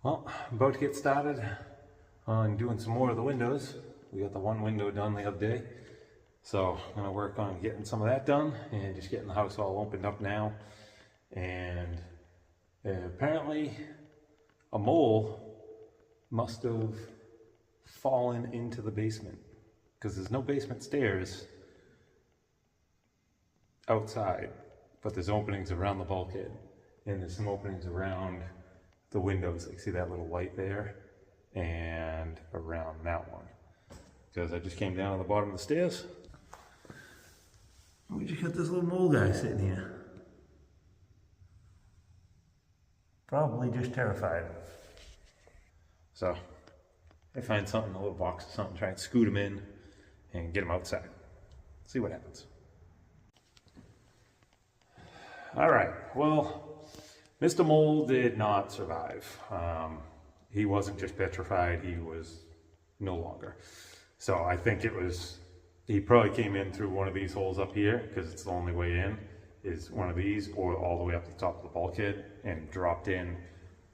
Well, I'm about to get started on doing some more of the windows. We got the one window done the other day. So I'm gonna work on getting some of that done and just getting the house all opened up now. And apparently a mole must have fallen into the basement because there's no basement stairs outside, but there's openings around the bulkhead and there's some openings around the windows. Like, see that little light there, and around that one. Because I just came down to the bottom of the stairs. We just got this little mole guy sitting here. Probably just terrified. So I find something, a little box or something, try and scoot him in and get him outside. See what happens. All right, well, Mr. Mole did not survive. He wasn't just petrified, he was no longer. So I think he probably came in through one of these holes up here, because it's the only way in, is one of these, or all the way up to the top of the bulkhead, and dropped in,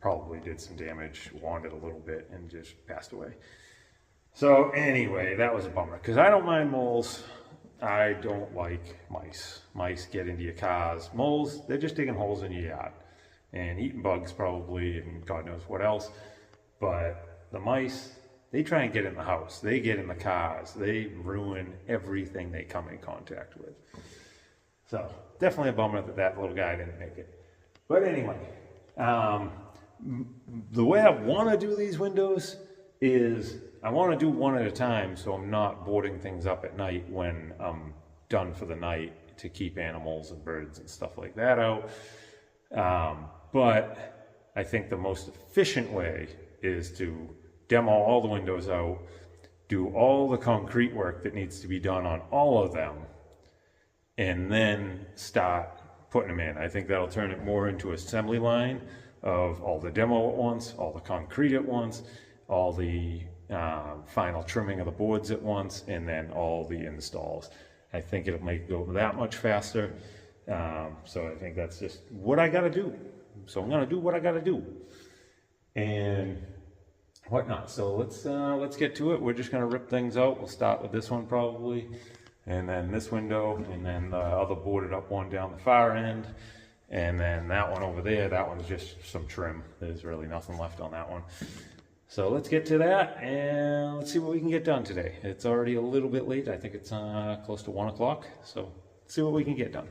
probably did some damage, wandered a little bit, and just passed away. So anyway, that was a bummer, because I don't mind moles. I don't like mice. Mice get into your cars. Moles, they're just digging holes in your yard and eating bugs probably, and God knows what else. But the mice, they try and get in the house. They get in the cars. They ruin everything they come in contact with. So definitely a bummer that that little guy didn't make it. But anyway, the way I want to do these windows is I want to do one at a time, so I'm not boarding things up at night when I'm done for the night, to keep animals and birds and stuff like that out. But I think the most efficient way is to demo all the windows out, do all the concrete work that needs to be done on all of them, and then start putting them in. I think that'll turn it more into an assembly line of all the demo at once, all the concrete at once, all the final trimming of the boards at once, and then all the installs. I think it'll make it go that much faster. So I think that's just what I gotta do. So I'm gonna do what I gotta do and whatnot. So let's get to it. We're just gonna rip things out. We'll start with this one probably, and then this window, and then the other boarded up one down the far end, and then that one over there. That one's just some trim. There's really nothing left on that one. So let's get to that and let's see what we can get done today. It's already a little bit late. I think it's close to 1 o'clock. So let's see what we can get done.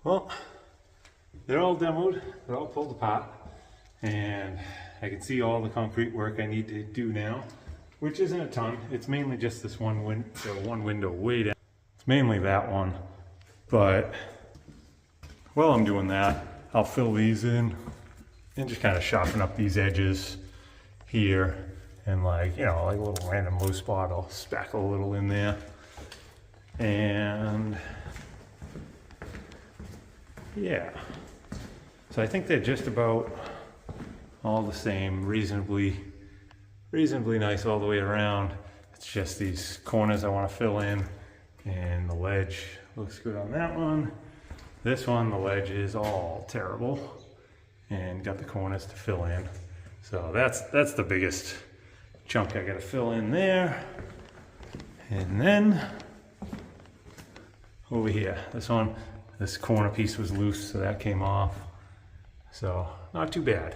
Well, they're all demoed, they're all pulled apart, and I can see all the concrete work I need to do now, which isn't a ton. It's mainly just this one window way down. It's mainly that one, but while I'm doing that, I'll fill these in and just kind of sharpen up these edges here, and like a little random low spot, I'll spackle a little in there. And yeah, so I think they're just about all the same, reasonably nice all the way around. It's just these corners I want to fill in, and the ledge looks good on that one. This one, the ledge is all terrible, and got the corners to fill in. So that's the biggest chunk I gotta fill in there. And then over here, this corner piece was loose, so that came off. So not too bad.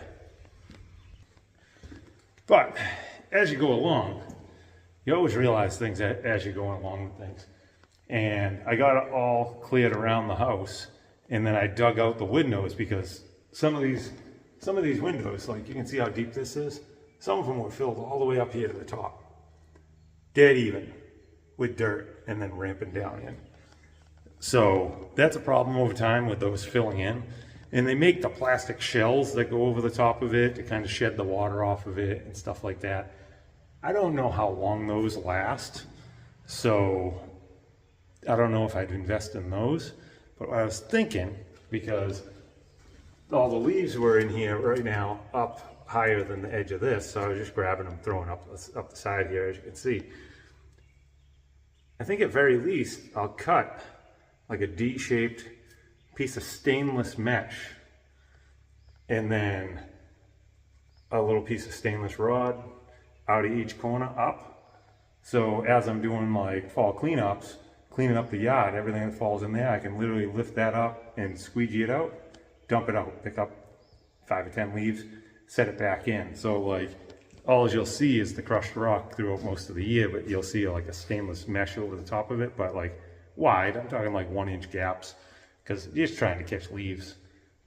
But as you go along, you always realize things as you're going along with things. And I got it all cleared around the house, and then I dug out the windows because some of these windows, like you can see how deep this is, some of them were filled all the way up here to the top. Dead even with dirt and then ramping down in. So that's a problem over time with those filling in. And they make the plastic shells that go over the top of it to kind of shed the water off of it and stuff like that. I don't know how long those last, so I don't know if I'd invest in those. But I was thinking, because all the leaves were in here right now up higher than the edge of this, so I was just grabbing them, throwing up the side here, as you can see. I think at very least I'll cut like a D-shaped piece of stainless mesh and then a little piece of stainless rod out of each corner up. So as I'm doing like fall cleanups, cleaning up the yard, everything that falls in there, I can literally lift that up and squeegee it out, dump it out, pick up 5 or 10 leaves, set it back in. So like all you'll see is the crushed rock throughout most of the year, but you'll see like a stainless mesh over the top of it, but like wide, I'm talking like 1-inch gaps, because you're just trying to catch leaves,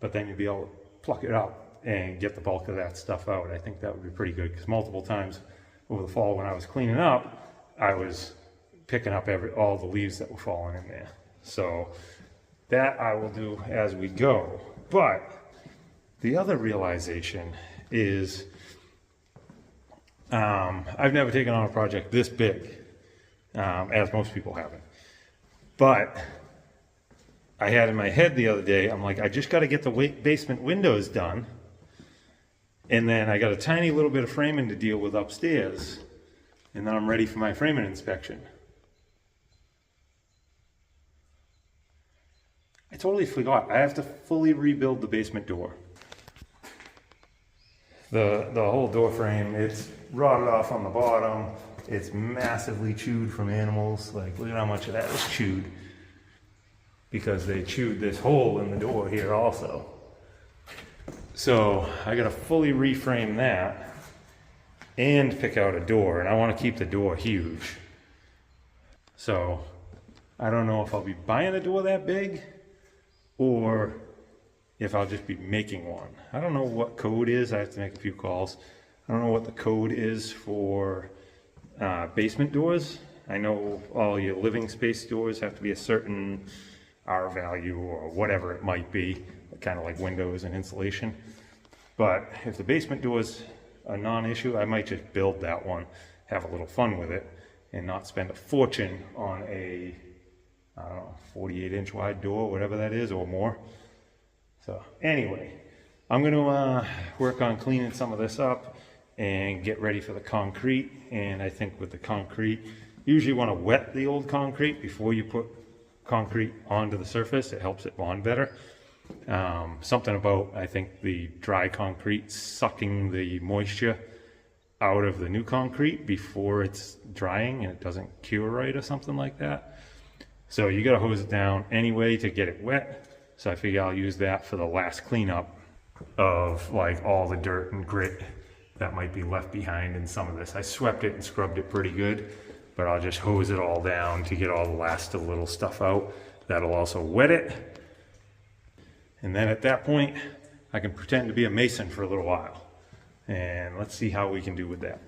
but then you'll be able to pluck it up and get the bulk of that stuff out. I think that would be pretty good, because multiple times over the fall when I was cleaning up, I was picking up all the leaves that were falling in there. So that I will do as we go. But the other realization is I've never taken on a project this big, as most people haven't. But I had in my head the other day, I'm like, I just got to get the basement windows done. And then I got a tiny little bit of framing to deal with upstairs. And then I'm ready for my framing inspection. I totally forgot. I have to fully rebuild the basement door. The whole door frame, it's rotted off on the bottom. It's massively chewed from animals. Like, look at how much of that was chewed. Because they chewed this hole in the door here also. So I gotta fully reframe that and pick out a door, and I wanna keep the door huge. So I don't know if I'll be buying a door that big or if I'll just be making one. I don't know what code is. I have to make a few calls. I don't know what the code is for basement doors. I know all your living space doors have to be a certain R value or whatever it might be, kind of like windows and insulation. But if the basement door is a non-issue, I might just build that one, have a little fun with it, and not spend a fortune on a, I don't know, 48-inch wide door, whatever that is, or more. So anyway, I'm going to work on cleaning some of this up and get ready for the concrete. And I think with the concrete, you usually want to wet the old concrete before you put concrete onto the surface. It helps it bond better. Something about, I think, the dry concrete sucking the moisture out of the new concrete before it's drying and it doesn't cure right or something like that. So you got to hose it down anyway to get it wet. So I figure I'll use that for the last cleanup of like all the dirt and grit that might be left behind in some of this. I swept it and scrubbed it pretty good, but I'll just hose it all down to get all the last of the little stuff out. That'll also wet it. And then at that point, I can pretend to be a mason for a little while. And let's see how we can do with that.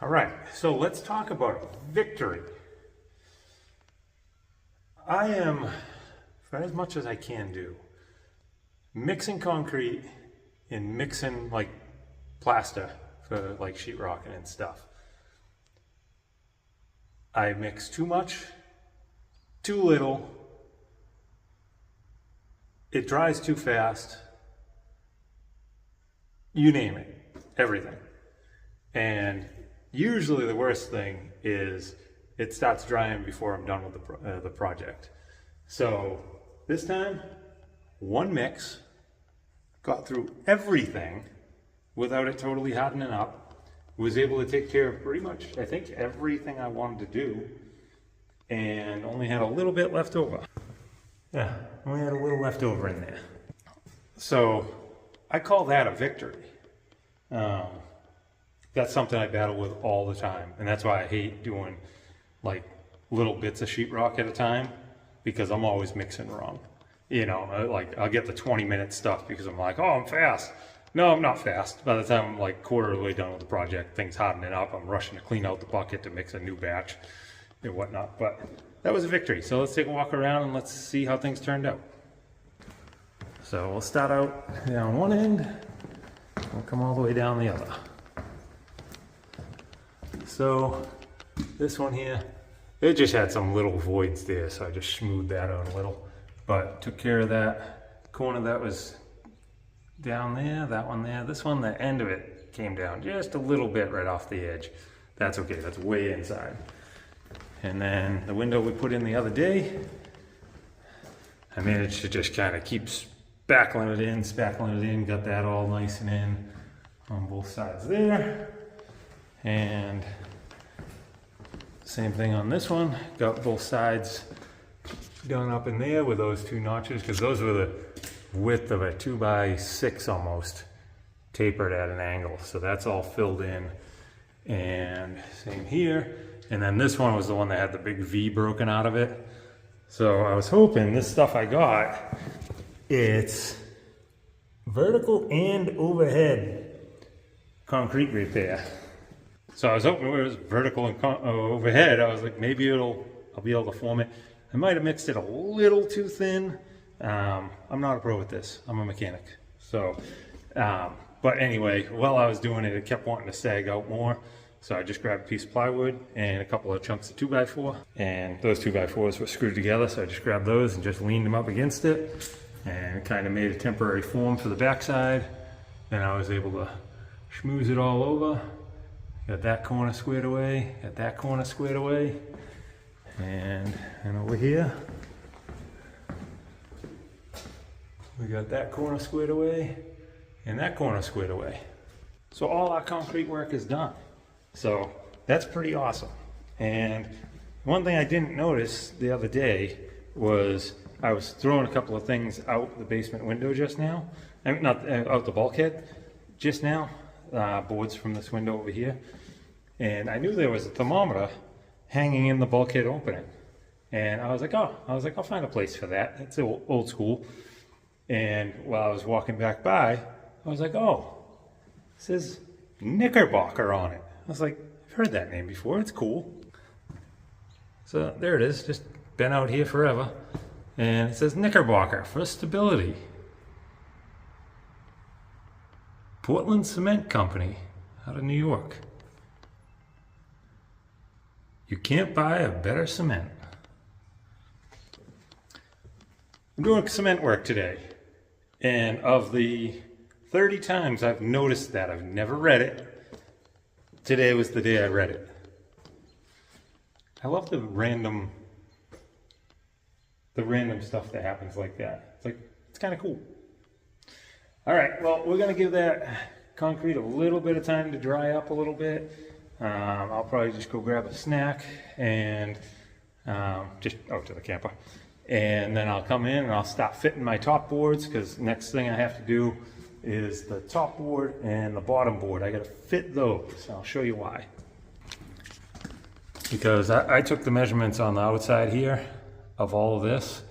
All right, so let's talk about victory. I am, for as much as I can do, mixing concrete and mixing like plaster for like sheetrocking and stuff. I mix too much, too little, it dries too fast, you name it, everything. And usually the worst thing is it starts drying before I'm done with the project. So this time, one mix, got through everything without it totally hardening up. Was able to take care of pretty much, I think, everything I wanted to do, and only had a little bit left over. Yeah, only had a little left over in there. So I call that a victory. That's something I battle with all the time, and that's why I hate doing like little bits of sheetrock at a time, because I'm always mixing wrong. You know, like I'll get the 20-minute stuff because I'm like, oh, I'm fast. No, I'm not fast. By the time I'm like quarter of the way done with the project, things hardening up, I'm rushing to clean out the bucket to mix a new batch and whatnot. But that was a victory. So let's take a walk around and let's see how things turned out. So we'll start out down one end, we'll come all the way down the other. So this one here, it just had some little voids there, so I just smoothed that out a little. But took care of that corner that was down there, that one there. This one, the end of it came down just a little bit right off the edge. That's okay, that's way inside. And then the window we put in the other day, I managed to just kind of keep spackling it in, got that all nice and in on both sides there. And same thing on this one, got both sides done up in there with those two notches, because those were the width of a 2x6 almost, tapered at an angle. So that's all filled in. And same here. And then this one was the one that had the big V broken out of it. So I was hoping this stuff I got, it's vertical and overhead concrete repair. So I was hoping it was vertical and overhead. I was like, maybe I'll be able to form it. I might have mixed it a little too thin. I'm not a pro at this. I'm a mechanic. So, but anyway, while I was doing it, it kept wanting to sag out more. So I just grabbed a piece of plywood and a couple of chunks of 2x4. And those 2x4s were screwed together. So I just grabbed those and just leaned them up against it and kind of made a temporary form for the backside. And I was able to schmooze it all over. Got that corner squared away, got that corner squared away. And over here, we got that corner squared away and that corner squared away. So all our concrete work is done. So that's pretty awesome. And one thing I didn't notice the other day was I was throwing a couple of things out the basement window just now. I mean, not out the bulkhead just now, boards from this window over here. And I knew there was a thermometer hanging in the bulkhead opening. And I was like, I'll find a place for that. It's old school. And while I was walking back by, I was like, oh, it says Knickerbocker on it. I was like, I've heard that name before, it's cool. So there it is, just been out here forever. And it says Knickerbocker for stability. Portland Cement Company out of New York. You can't buy a better cement. I'm doing cement work today. And of the 30 times I've noticed that, I've never read it. Today was the day I read it. I love the random stuff that happens like that. It's kind of cool. All right, well, we're gonna give that concrete a little bit of time to dry up a little bit. I'll probably just go grab a snack and just out to the camper. And then I'll come in and I'll stop fitting my top boards, because next thing I have to do is the top board and the bottom board. I gotta fit those. I'll show you why. Because I took the measurements on the outside here of all of this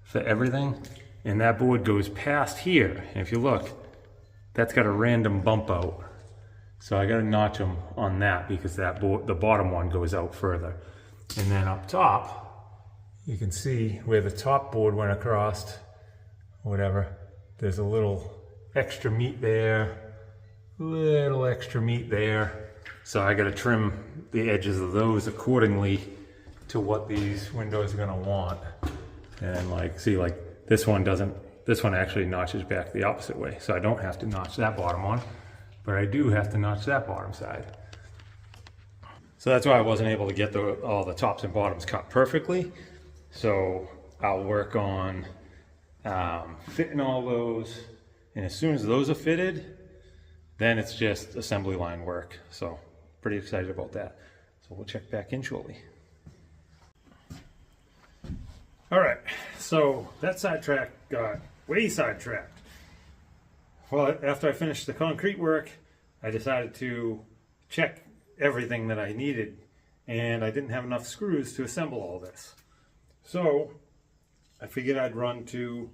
for everything, and that board goes past here. And if you look, that's got a random bump out. So I got to notch them on that because that board, the bottom one goes out further. And then up top, you can see where the top board went across, whatever. There's a little extra meat there, little extra meat there. So I got to trim the edges of those accordingly to what these windows are going to want. And like, see, like this one doesn't, this one actually notches back the opposite way. So I don't have to notch that bottom one, but I do have to notch that bottom side. So that's why I wasn't able to get all the tops and bottoms cut perfectly. So I'll work on fitting all those. And as soon as those are fitted, then it's just assembly line work. So pretty excited about that. So we'll check back in shortly. All right, so that sidetrack got way sidetracked. Well, after I finished the concrete work, I decided to check everything that I needed, and I didn't have enough screws to assemble all this. So I figured I'd run to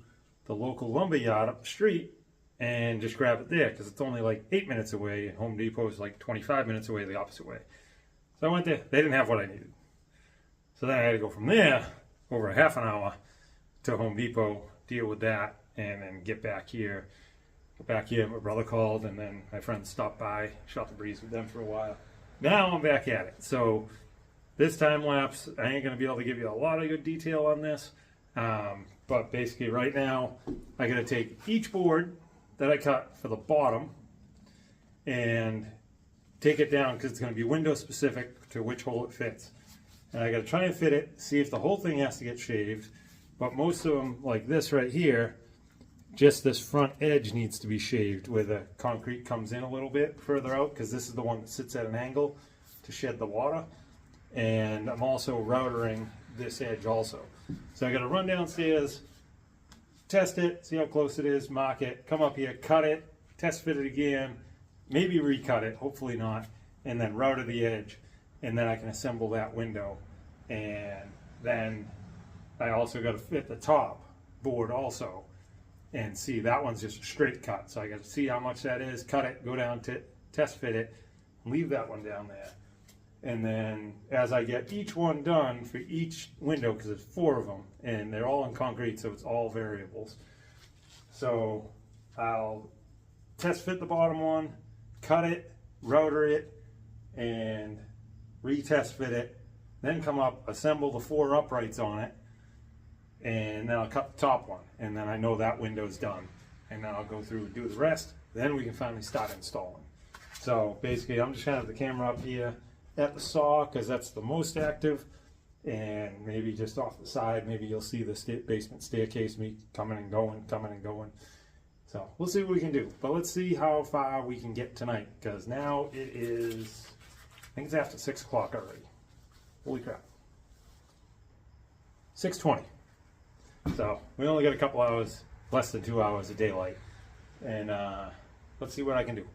the local lumber yard up the street and just grab it there, because it's only like 8 minutes away, and Home Depot is like 25 minutes away the opposite way. So I went there. They didn't have what I needed. So then I had to go from there over a half an hour to Home Depot, deal with that, and then get back here. My brother called, and then my friends stopped by, shot the breeze with them for a while. Now I'm back at it. So this time lapse, I ain't going to be able to give you a lot of good detail on this. But basically right now, I got to take each board that I cut for the bottom and take it down, because it's going to be window specific to which hole it fits. And I got to try and fit it, see if the whole thing has to get shaved. But most of them, like this right here, just this front edge needs to be shaved where the concrete comes in a little bit further out, because this is the one that sits at an angle to shed the water. And I'm also routering this edge also. So I got to run downstairs, test it, see how close it is, mark it, come up here, cut it, test fit it again, maybe recut it, hopefully not, and then router the edge. And then I can assemble that window. And then I also got to fit the top board also, and see, that one's just a straight cut. So I got to see how much that is, cut it, go down to test fit it, leave that one down there. And then as I get each one done for each window, because there's 4 of them, and they're all in concrete, so it's all variables. So I'll test fit the bottom one, cut it, router it, and retest fit it, then come up, assemble the 4 uprights on it, and then I'll cut the top one, and then I know that window's done. And then I'll go through and do the rest, then we can finally start installing. So basically I'm just gonna have the camera up here at the saw, because that's the most active, and maybe just off the side, maybe you'll see the basement staircase me coming and going. So we'll see what we can do, but let's see how far we can get tonight, because now it is, I think it's after 6 o'clock already. Holy crap. 6:20. So we only got a couple hours, less than 2 hours of daylight. And let's see what I can do.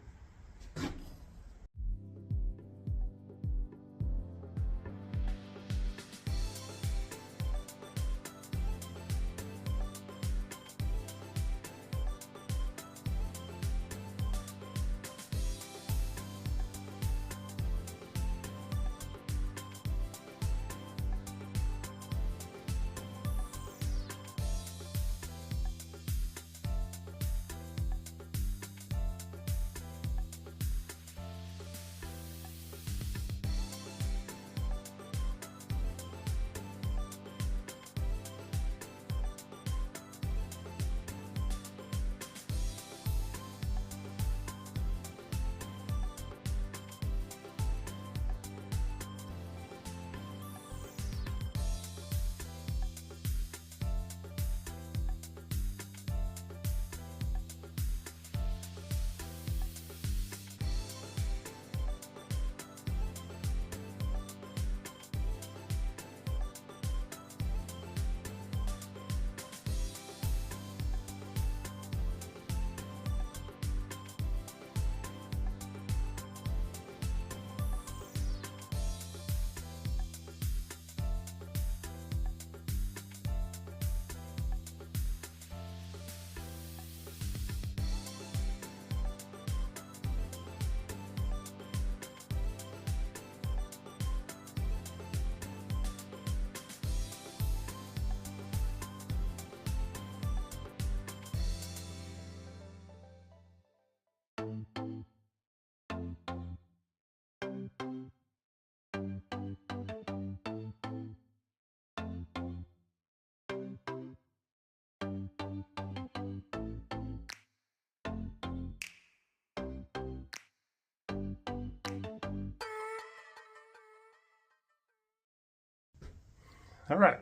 All right,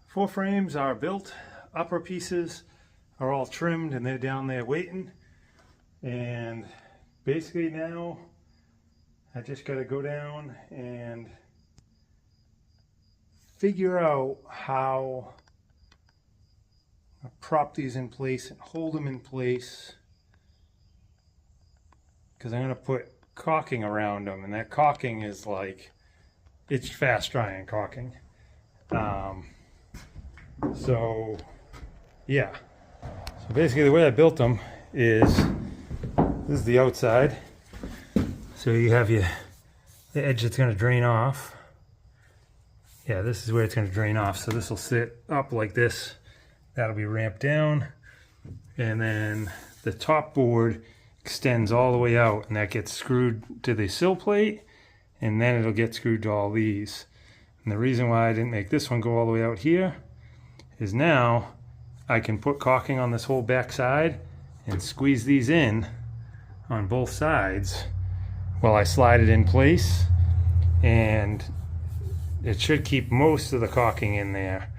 4 frames are built. Upper pieces are all trimmed and they're down there waiting. And basically now I just got to go down and figure out how to prop these in place and hold them in place, because I'm going to put caulking around them, and that caulking is like, it's fast drying caulking. So yeah, so basically the way I built them is, this is the outside, so you have the edge that's going to drain off. Yeah, this is where it's going to drain off, so this will sit up like this, that'll be ramped down, and then the top board extends all the way out, and that gets screwed to the sill plate, and then it'll get screwed to all these. And the reason why I didn't make this one go all the way out here is now I can put caulking on this whole back side and squeeze these in on both sides while I slide it in place, and it should keep most of the caulking in there,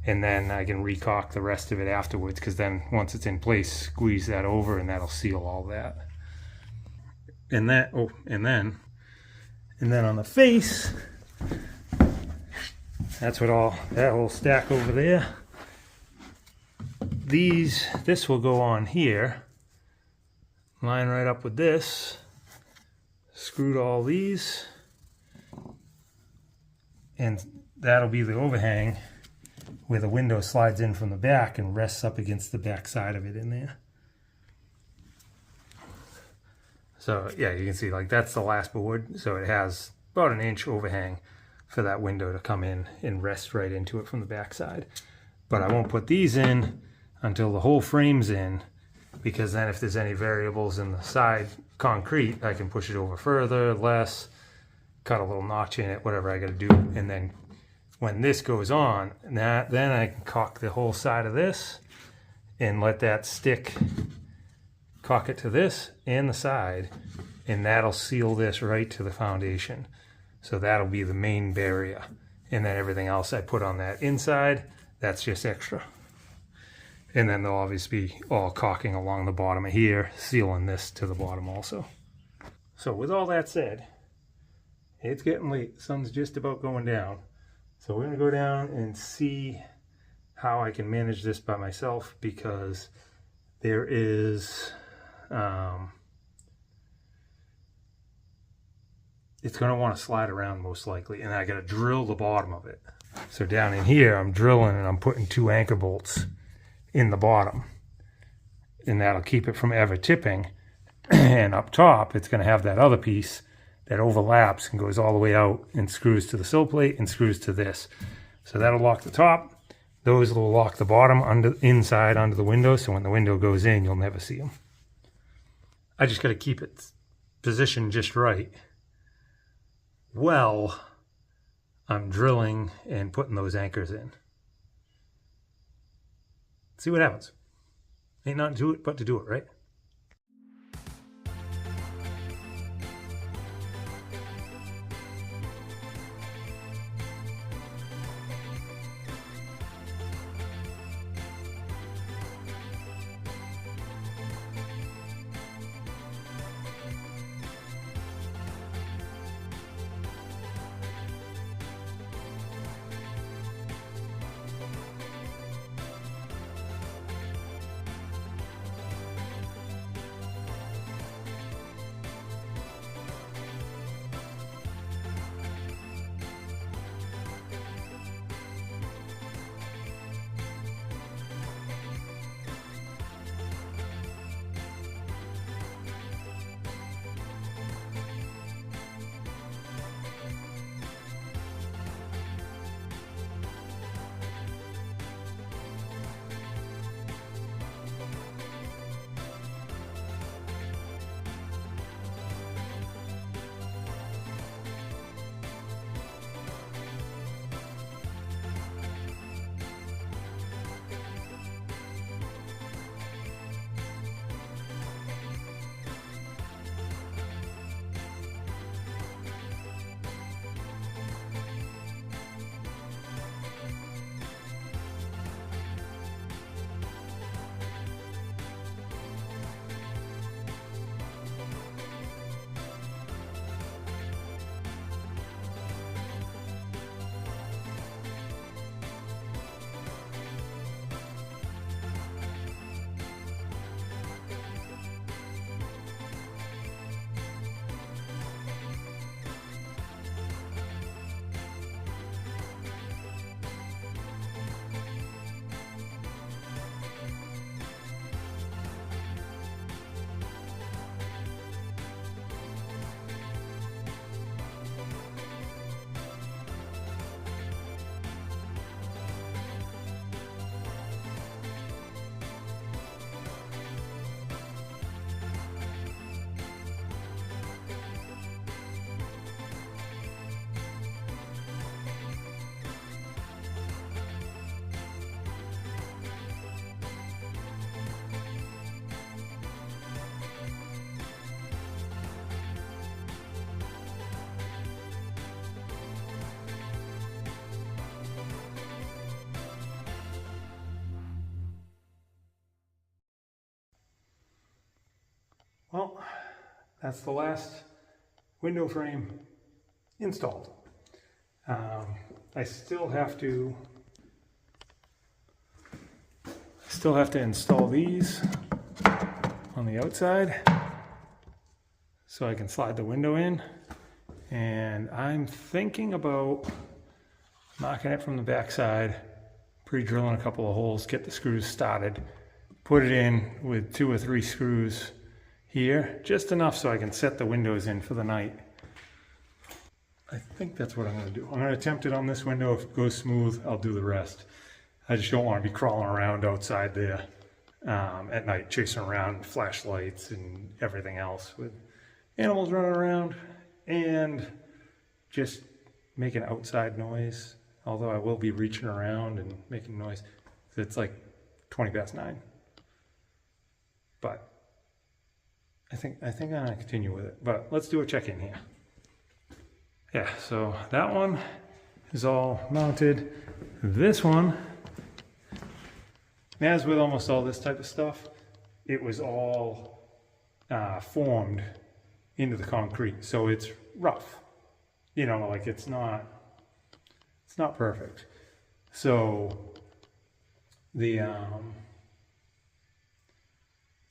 and then I can re-caulk the rest of it afterwards, because then once it's in place, squeeze that over and that'll seal all that. And that, oh, and then on the face, that's what all, that whole stack over there, this will go on here, line right up with this, screwed all these, and that'll be the overhang where the window slides in from the back and rests up against the back side of it in there. So yeah, you can see like that's the last board, so it has about an inch overhang for that window to come in and rest right into it from the back side. But I won't put these in until the whole frame's in, because then if there's any variables in the side concrete, I can push it over further, less, cut a little notch in it, whatever I got to do. And then when this goes on, then I can caulk the whole side of this and let that stick, caulk it to this and the side, and that'll seal this right to the foundation. So that'll be the main barrier. And then everything else I put on that inside, that's just extra. And then there'll obviously be all caulking along the bottom of here, sealing this to the bottom also. So with all that said, it's getting late. The sun's just about going down. So we're gonna go down and see how I can manage this by myself, because there is, it's gonna wanna slide around most likely, and I gotta drill the bottom of it. So down in here, I'm drilling and I'm putting 2 anchor bolts in the bottom, and that'll keep it from ever tipping. And up top, it's gonna have that other piece that overlaps and goes all the way out and screws to the sill plate and screws to this. So that'll lock the top. Those will lock the bottom inside under the window, so when the window goes in, you'll never see them. I just gotta keep it positioned just right. Well, I'm drilling and putting those anchors in. See what happens. Ain't nothing to it but to do it, right? Well, that's the last window frame installed. I still have to install these on the outside so I can slide the window in, and I'm thinking about knocking it from the backside, pre-drilling a couple of holes, get the screws started, put it in with 2 or 3 screws here, just enough so I can set the windows in for the night. I think that's what I'm going to do. I'm going to attempt it on this window. If it goes smooth, I'll do the rest. I just don't want to be crawling around outside there at night, chasing around flashlights and everything else with animals running around and just making outside noise. Although I will be reaching around and making noise. It's like 20 past 9. But I think I'm going to continue with it. But let's do a check-in here. Yeah, so that one is all mounted. This one, as with almost all this type of stuff, it was all formed into the concrete. So it's rough. You know, like it's not perfect. So the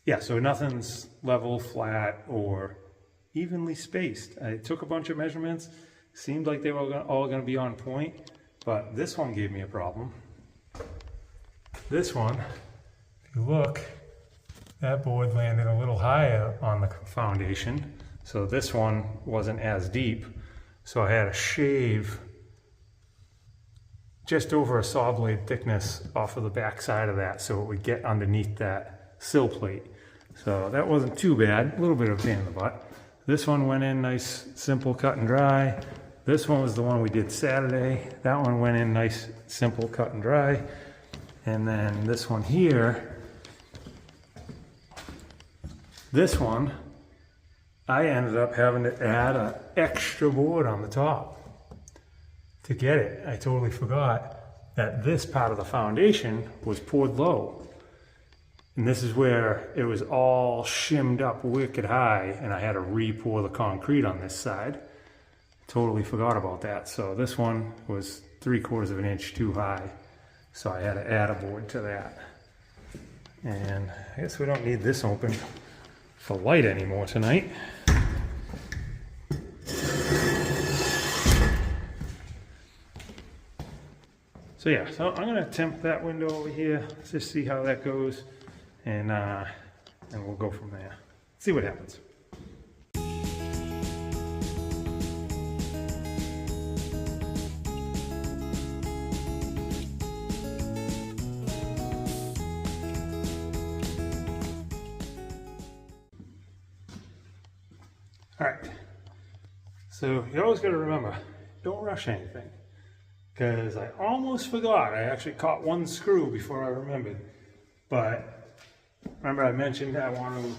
yeah, so nothing's level, flat, or evenly spaced. I took a bunch of measurements, seemed like they were all going to be on point, but this one gave me a problem. This one, if you look, that board landed a little higher on the foundation, so this one wasn't as deep, so I had to shave just over a saw blade thickness off of the back side of that so it would get underneath that sill plate. So that wasn't too bad, a little bit of a pain in the butt. This one went in nice, simple, cut and dry. This one was the one we did Saturday. That one went in nice, simple, cut and dry. And then this one here, this one, I ended up having to add an extra board on the top to get it. I totally forgot that this part of the foundation was poured low. And this is where it was all shimmed up wicked high, and I had to re-pour the concrete on this side. Totally forgot about that. So this one was 3/4 of an inch too high. So I had to add a board to that. And I guess we don't need this open for light anymore tonight. So yeah, so I'm gonna attempt that window over here. Let's just see how that goes. And we'll go from there. See what happens. All right. So you always got to remember, don't rush anything. Because I almost forgot. I actually caught one screw before I remembered. But remember I mentioned I want to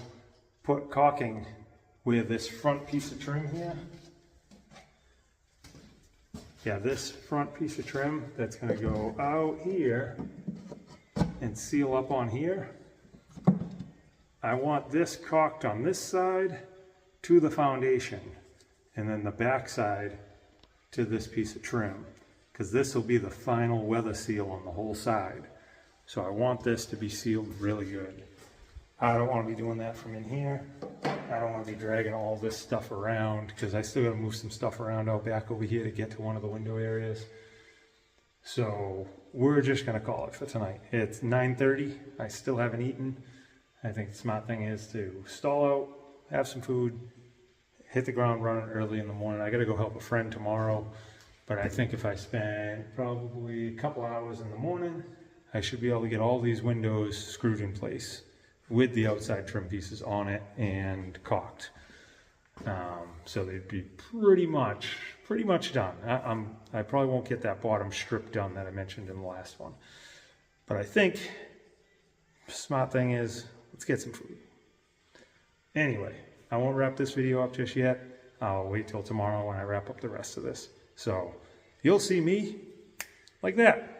put caulking with this front piece of trim here. Yeah, this front piece of trim that's going to go out here and seal up on here. I want this caulked on this side to the foundation and then the back side to this piece of trim, because this will be the final weather seal on the whole side. So I want this to be sealed really good. I don't want to be doing that from in here. I don't want to be dragging all this stuff around because I still got to move some stuff around out back over here to get to one of the window areas. So we're just going to call it for tonight. It's 9:30. I still haven't eaten. I think the smart thing is to stall out, have some food, hit the ground running early in the morning. I got to go help a friend tomorrow, but I think if I spend probably a couple hours in the morning, I should be able to get all these windows screwed in place with the outside trim pieces on it and caulked. So they'd be pretty much done. I probably won't get that bottom strip done that I mentioned in the last one. But I think the smart thing is, let's get some food. Anyway, I won't wrap this video up just yet. I'll wait till tomorrow when I wrap up the rest of this. So you'll see me like that.